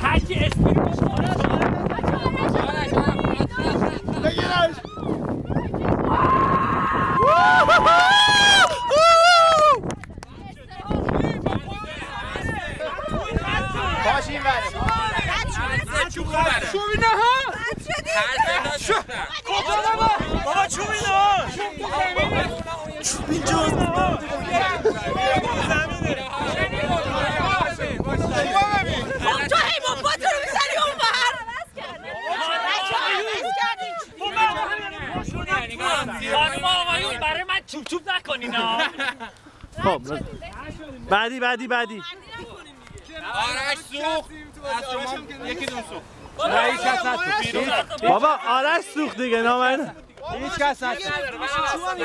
هرکی اسپری باشه بگیرش باش این بره چوبینه ها بابا چوبینه ها چوبین جاست تو حیوان با تو رو میزنی اون بر خانم آقایون برای من چوب چوب نکنین ها. خب بعدی آرش سوخت از شما یکی دون سوخت نه هیچ کس نسوخت بابا آرش سوخت دیگه نامرد هیچ کس نسوخت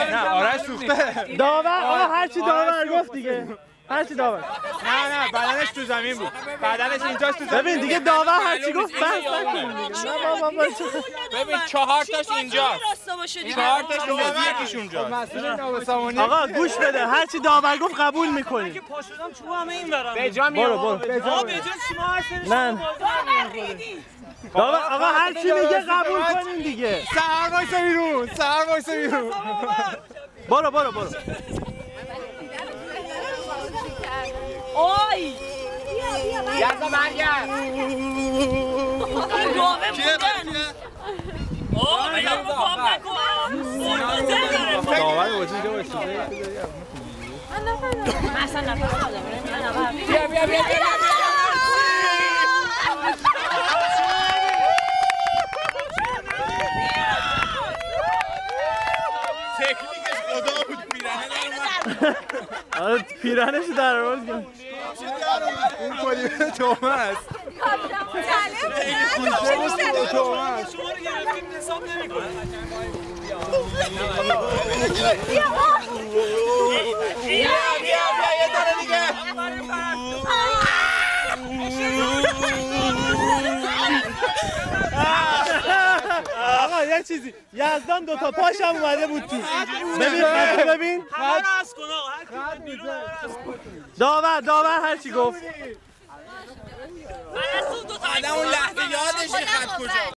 نه آرش سوخته داور آقا هرچی داور گفت دیگه هرچی داور نه بدنش تو زمین بود بدنش اینجاست تو زمین ببین دیگه داور هرچی گفت بس نکنیم نه بابا ببین 4 تاش اینجاست 4 تاش اینجاست یکیش اونجاست مسئول نابسامانی آقا گوش بده هرچی داور گفت قبول میکنیم که پا شدم چوب همه این برام به جا میام برو به جا شما هر سرش نه داور آقا هرچی میگه قبول کنیم دیگه سهر وایسا بیرون برو آی یزا برگرد این گاوه بودن آه بگم باب نکن داور وجود جو استوده من اصلا نفر خودم بیا تکنیکش خدا بود آره پیرنش در آورد اون کلیمه تومه است شما رو گرفتیم حساب نمی‌کنه بیا یه داره دیگه آقا یه چیزی یزدان دوتا پاشم اومده بود تو ببین همه رو از کن آقا هر کی بیرون داور هرچی گفت من از اون دو تا آدم اون لحظه یادش خط کجا